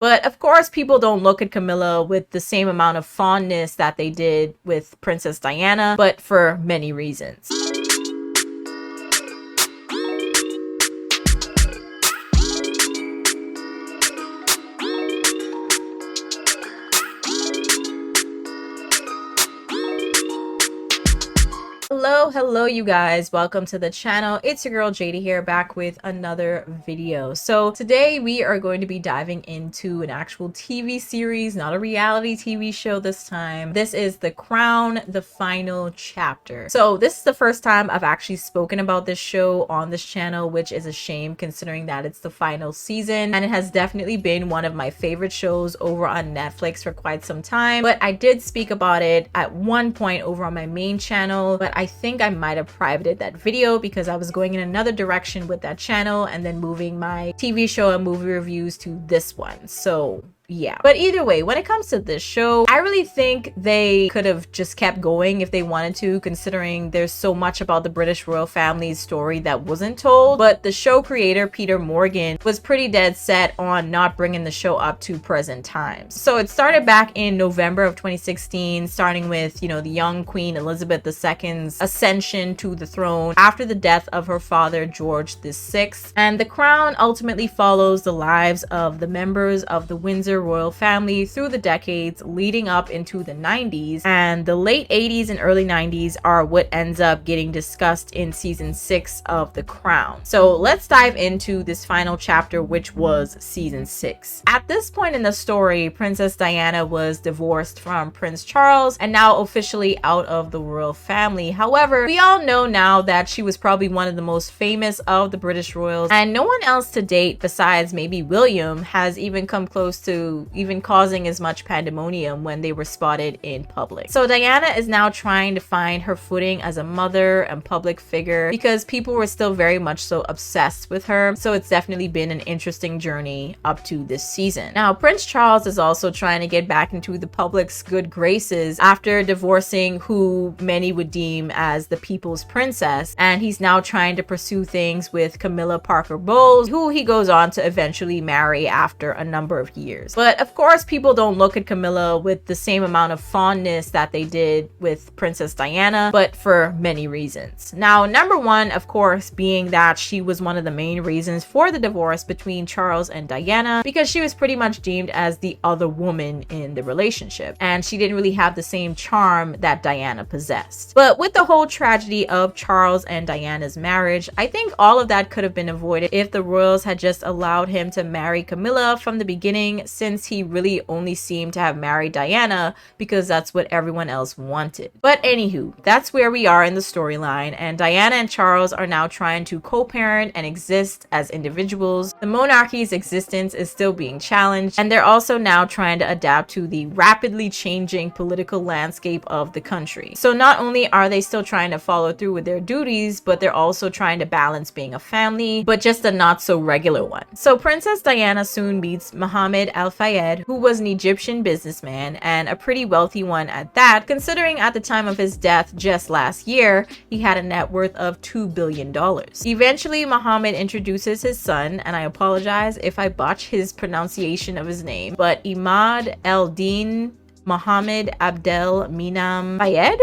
But of course, people don't look at Camilla with the same amount of fondness that they did with Princess Diana, but for many reasons. Hello you guys, welcome to the channel. It's your girl JD here, back with another video. So today we are going to be diving into an actual TV series, not a reality TV show this time. This is The Crown, the final chapter. So this is the first time I've actually spoken about this show on this channel, which is a shame considering that it's the final season, and it has definitely been one of my favorite shows over on Netflix for quite some time. But I did speak about it at one point over on my main channel, but I think I might have privated that video because I was going in another direction with that channel and then moving my TV show and movie reviews to this one. So yeah, but either way, when it comes to this show, I really think they could have just kept going if they wanted to, considering there's so much about the British royal family's story that wasn't told. But the show creator, Peter Morgan, was pretty dead set on not bringing the show up to present times. So it started back in November of 2016, starting with, the young Queen Elizabeth II's ascension to the throne after the death of her father, George VI. And The Crown ultimately follows the lives of the members of the Windsor royal family through the decades leading up into the 90s, and the late 80s and early 90s are what ends up getting discussed in season 6 of The Crown. So let's dive into this final chapter, which was season 6. At this point in the story, Princess Diana was divorced from Prince Charles and now officially out of the royal family. However, we all know now that she was probably one of the most famous of the British royals, and no one else to date besides maybe William has even come close to even causing as much pandemonium when they were spotted in public. So Diana is now trying to find her footing as a mother and public figure because people were still very much so obsessed with her. So it's definitely been an interesting journey up to this season. Now, Prince Charles is also trying to get back into the public's good graces after divorcing who many would deem as the people's princess, and he's now trying to pursue things with Camilla Parker Bowles, who he goes on to eventually marry after a number of years. But of course, people don't look at Camilla with the same amount of fondness that they did with Princess Diana, but for many reasons. Now, number one, of course, being that she was one of the main reasons for the divorce between Charles and Diana, because she was pretty much deemed as the other woman in the relationship, and she didn't really have the same charm that Diana possessed. But with the whole tragedy of Charles and Diana's marriage, I think all of that could have been avoided if the royals had just allowed him to marry Camilla from the beginning, since he really only seemed to have married Diana because that's what everyone else wanted. But anywho, that's where we are in the storyline, and Diana and Charles are now trying to co-parent and exist as individuals. The monarchy's existence is still being challenged, and they're also now trying to adapt to the rapidly changing political landscape of the country. So not only are they still trying to follow through with their duties, but they're also trying to balance being a family, but just a not so regular one. So Princess Diana soon meets Mohammed Al-Fayed, who was an Egyptian businessman and a pretty wealthy one at that, considering at the time of his death just last year, he had a net worth of $2 billion. Eventually, Mohammed introduces his son, and I apologize if I botch his pronunciation of his name, but Imad El-Din Mohammed Abdel Minam Fayed,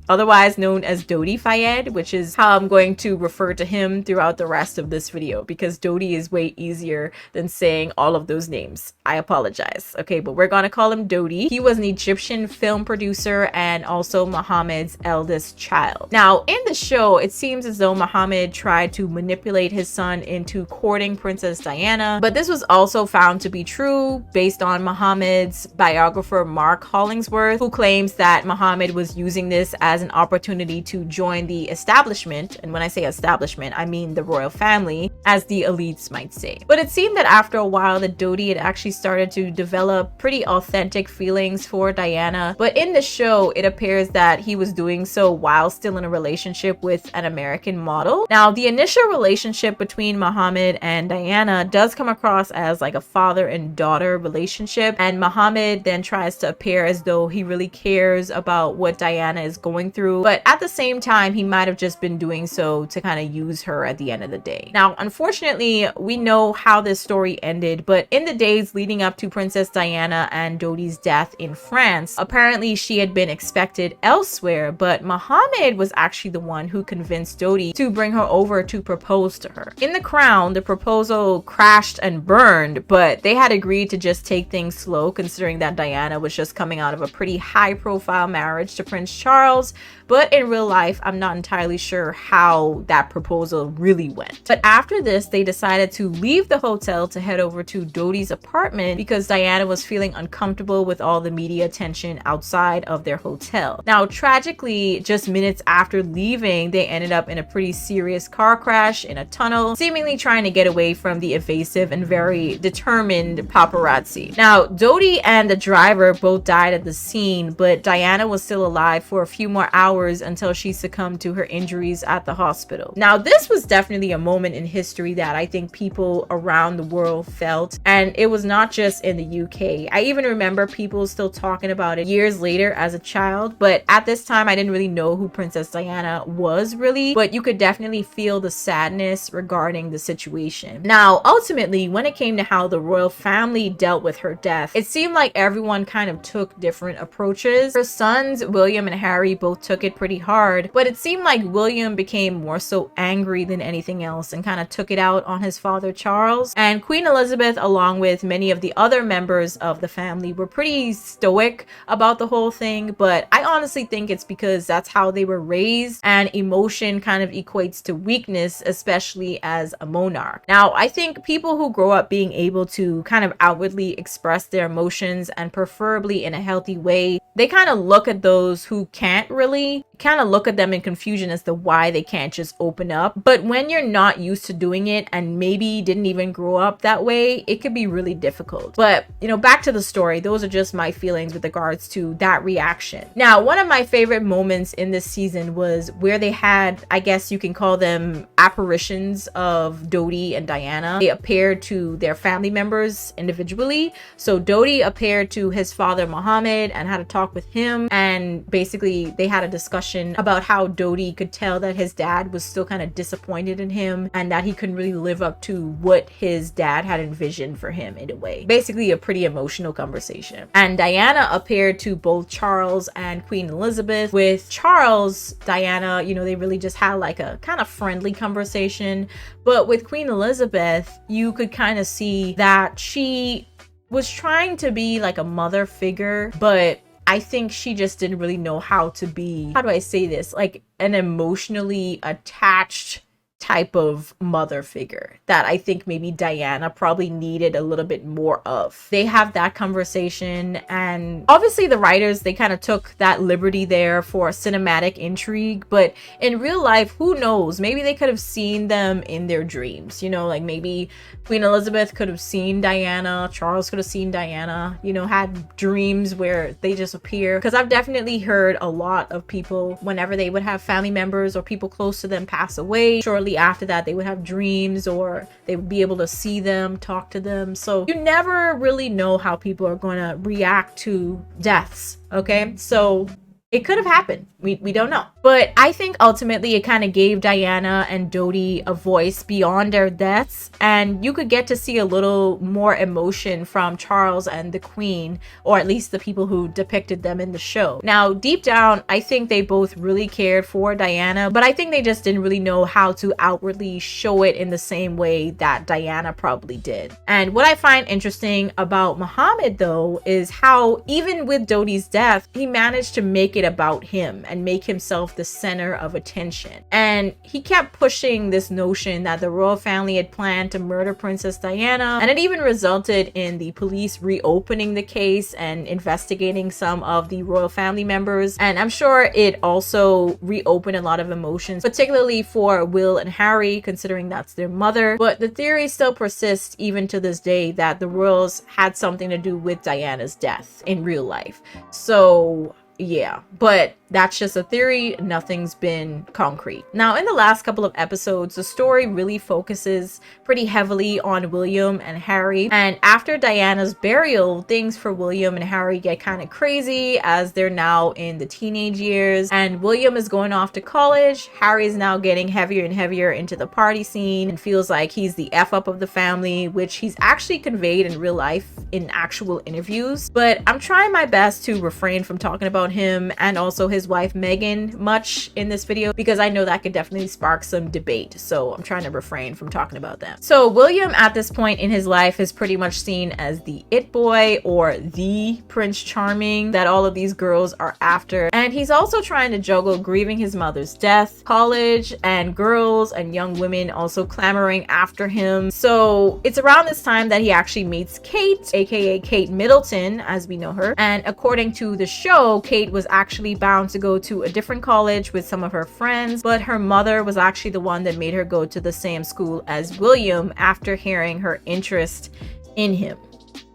otherwise known as Dodi Fayed, which is how I'm going to refer to him throughout the rest of this video, because Dodi is way easier than saying all of those names. I apologize. Okay, but we're gonna call him Dodi. He was an Egyptian film producer and also Muhammad's eldest child. Now, in the show, it seems as though Muhammad tried to manipulate his son into courting Princess Diana, but this was also found to be true based on Muhammad's biographer Mark Hollingsworth, who claims that Muhammad was using this as an opportunity to join the establishment, and when I say establishment, I mean the royal family, as the elites might say. But it seemed that after a while that Dodi had actually started to develop pretty authentic feelings for Diana, but in the show it appears that he was doing so while still in a relationship with an American model. Now, the initial relationship between Muhammad and Diana does come across as like a father and daughter relationship, and Muhammad then tries to appear as though he really cares about what Diana is going going through, but at the same time, he might have just been doing so to kind of use her at the end of the day. Now, unfortunately, we know how this story ended, but in the days leading up to Princess Diana and Dodi's death in France, apparently she had been expected elsewhere, but Mohammed was actually the one who convinced Dodi to bring her over to propose to her. In The Crown, the proposal crashed and burned, but they had agreed to just take things slow, considering that Diana was just coming out of a pretty high-profile marriage to Prince Charles. But in real life, I'm not entirely sure how that proposal really went. But after this, they decided to leave the hotel to head over to Dodi's apartment because Diana was feeling uncomfortable with all the media attention outside of their hotel. Now, tragically, just minutes after leaving, they ended up in a pretty serious car crash in a tunnel, seemingly trying to get away from the evasive and very determined paparazzi. Now, Dodi and the driver both died at the scene, but Diana was still alive for a few more hours until she succumbed to her injuries at the hospital. Now, this was definitely a moment in history that I think people around the world felt, and it was not just in the UK. I even remember people still talking about it years later as a child, but at this time I didn't really know who Princess Diana was really, but you could definitely feel the sadness regarding the situation. Now, ultimately, when it came to how the royal family dealt with her death, it seemed like everyone kind of took different approaches. Her sons, William and Harry, both took it pretty hard, but it seemed like William became more so angry than anything else and kind of took it out on his father Charles. And Queen Elizabeth, along with many of the other members of the family, were pretty stoic about the whole thing, but I honestly think it's because that's how they were raised, and emotion kind of equates to weakness, especially as a monarch. Now, I think people who grow up being able to kind of outwardly express their emotions, and preferably in a healthy way, they kind of look at those who can't really, kind of look at them in confusion as to why they can't just open up. But when you're not used to doing it and maybe didn't even grow up that way, it could be really difficult. But, you know, back to the story, those are just my feelings with regards to that reaction. Now, one of my favorite moments in this season was where they had, I guess you can call them apparitions of Dodi and Diana. They appeared to their family members individually. So Dodi appeared to his father Mohammed and had a talk with him, and basically they had a discussion about how Dodi could tell that his dad was still kind of disappointed in him and that he couldn't really live up to what his dad had envisioned for him in a way. Basically a pretty emotional conversation. And Diana appeared to both Charles and Queen Elizabeth. With Charles, Diana, you know, they really just had like a kind of friendly conversation. But with Queen Elizabeth, you could kind of see that she was trying to be like a mother figure, but I think she just didn't really know how to be, how do I say this, like an emotionally attached type of mother figure that I think maybe Diana probably needed a little bit more of. They have that conversation, and obviously the writers, they kind of took that liberty there for cinematic intrigue, but in real life, who knows, maybe they could have seen them in their dreams, you know, like maybe Queen Elizabeth could have seen Diana, Charles could have seen Diana, you know, had dreams where they just appear. Because I've definitely heard a lot of people, whenever they would have family members or people close to them pass away, shortly after that they would have dreams, or they would be able to see them, talk to them. So you never really know how people are going to react to deaths. Okay, so it could have happened. We don't know. But I think ultimately it kind of gave Diana and Dodi a voice beyond their deaths, and you could get to see a little more emotion from Charles and the Queen, or at least the people who depicted them in the show. Now, deep down, I think they both really cared for Diana, but I think they just didn't really know how to outwardly show it in the same way that Diana probably did. And what I find interesting about Mohammed, though, is how even with Dodi's death, he managed to make it about him and make himself the center of attention. And he kept pushing this notion that the royal family had planned to murder Princess Diana, and it even resulted in the police reopening the case and investigating some of the royal family members. And I'm sure it also reopened a lot of emotions, particularly for Will and Harry, considering that's their mother. But the theory still persists even to this day that the royals had something to do with Diana's death in real life. So yeah, but That's just a theory. Nothing's been concrete. Now, in the last couple of episodes, the story really focuses pretty heavily on William and Harry. And after Diana's burial, things for William and Harry get kind of crazy as they're now in the teenage years. And William is going off to college. Harry is now getting heavier and heavier into the party scene and feels like he's the F up of the family, which he's actually conveyed in real life in actual interviews. But I'm trying my best to refrain from talking about him and also his wife Megan much in this video because I know that could definitely spark some debate. So I'm trying to refrain from talking about them. So William at this point in his life is pretty much seen as the it boy or the Prince Charming that all of these girls are after. And he's also trying to juggle grieving his mother's death, college, and girls and young women also clamoring after him. So it's around this time that he actually meets Kate, aka Kate Middleton as we know her. And according to the show, Kate was actually bound to go to a different college with some of her friends, but her mother was actually the one that made her go to the same school as William after hearing her interest in him,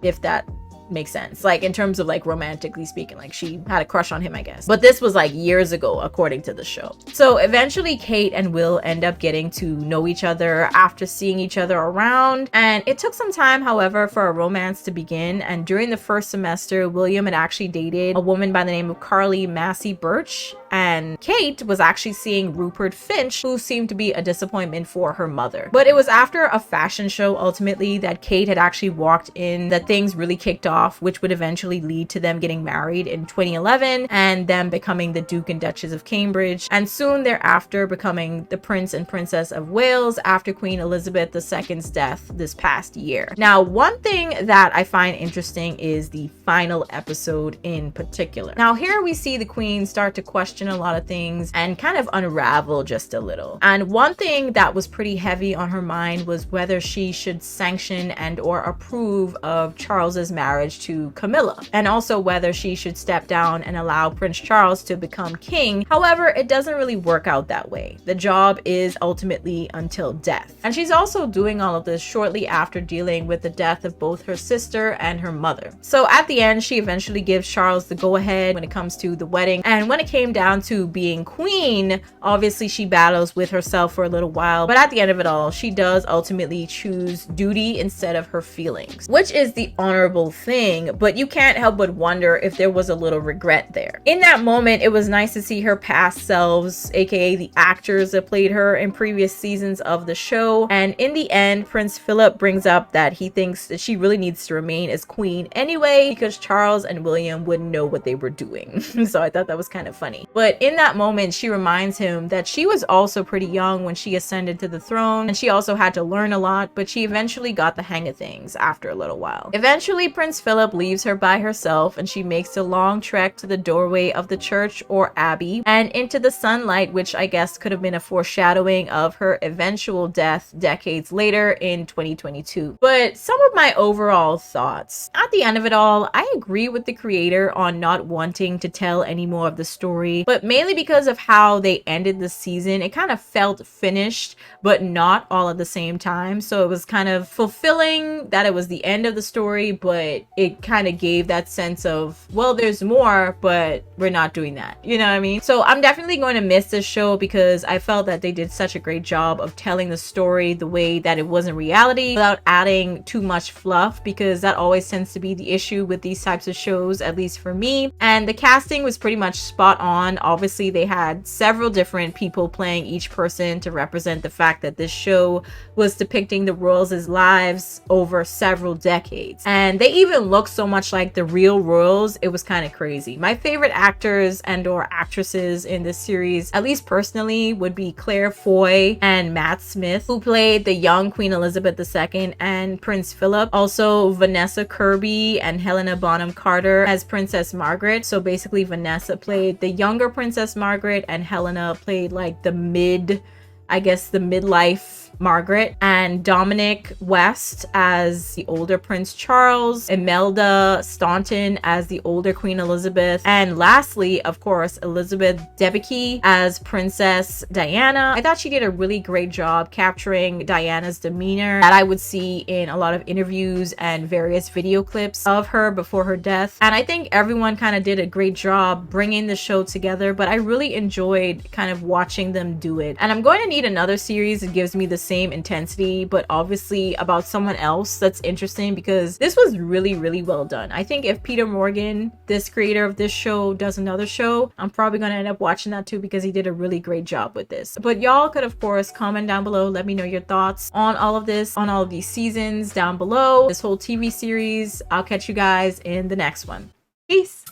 if that makes sense, like in terms of like romantically speaking, like she had a crush on him, I guess. But this was like years ago according to the show. So eventually Kate and Will end up getting to know each other after seeing each other around, and it took some time, however, for a romance to begin. And during the first semester, William had actually dated a woman by the name of Carly Massey Birch, and Kate was actually seeing Rupert Finch, who seemed to be a disappointment for her mother. But it was after a fashion show ultimately that Kate had actually walked in that things really kicked off, which would eventually lead to them getting married in 2011 and them becoming the Duke and Duchess of Cambridge, and soon thereafter becoming the Prince and Princess of Wales after Queen Elizabeth II's death this past year. Now, one thing that I find interesting is the final episode in particular. Now, here we see the Queen start to question a lot of things and kind of unravel just a little. And one thing that was pretty heavy on her mind was whether she should sanction and or approve of Charles's marriage to Camilla, and also whether she should step down and allow Prince Charles to become king. However, it doesn't really work out that way. The job is ultimately until death. And she's also doing all of this shortly after dealing with the death of both her sister and her mother. So at the end, she eventually gives Charles the go-ahead when it comes to the wedding. And when it came down to being queen, obviously she battles with herself for a little while, but at the end of it all, she does ultimately choose duty instead of her feelings, which is the honorable thing. But you can't help but wonder if there was a little regret there. In that moment, it was nice to see her past selves, aka the actors that played her in previous seasons of the show. And in the end, Prince Philip brings up that he thinks that she really needs to remain as queen anyway because Charles and William wouldn't know what they were doing. So I thought that was kind of funny. But in that moment, she reminds him that she was also pretty young when she ascended to the throne, and she also had to learn a lot, but she eventually got the hang of things after a little while. Eventually, Prince Philip leaves her by herself, and she makes a long trek to the doorway of the church or abbey and into the sunlight, which I guess could have been a foreshadowing of her eventual death decades later in 2022. But some of my overall thoughts. At the end of it all, I agree with the creator on not wanting to tell any more of the story, but mainly because of how they ended the season. It kind of felt finished, but not all at the same time. So it was kind of fulfilling that it was the end of the story, but it kind of gave that sense of, well, there's more, but we're not doing that. You know what I mean? So I'm definitely going to miss this show because I felt that they did such a great job of telling the story the way that it was in reality without adding too much fluff, because that always tends to be the issue with these types of shows, at least for me. And the casting was pretty much spot on. Obviously, they had several different people playing each person to represent the fact that this show was depicting the royals' lives over several decades. And they even look so much like the real royals, it was kind of crazy. My favorite actors and or actresses in this series, at least personally, would be Claire Foy and Matt Smith, who played the young Queen Elizabeth II and Prince Philip. Also, Vanessa Kirby and Helena Bonham Carter as Princess Margaret. So basically, Vanessa played the younger Princess Margaret and Helena played like the mid I guess, the midlife Margaret, and Dominic West as the older Prince Charles, Imelda Staunton as the older Queen Elizabeth, and lastly, of course, Elizabeth Debicki as Princess Diana. I thought she did a really great job capturing Diana's demeanor that I would see in a lot of interviews and various video clips of her before her death. And I think everyone kind of did a great job bringing the show together, but I really enjoyed kind of watching them do it. And I'm going to need another series that gives me the same intensity, but obviously about someone else that's interesting, because this was really well done. I think if Peter Morgan, this creator of this show, does another show, I'm probably going to end up watching that too, because he did a really great job with this. But y'all could of course comment down below, let me know your thoughts on all of this, on all of these seasons down below, this whole TV series. I'll catch you guys in the next one. Peace.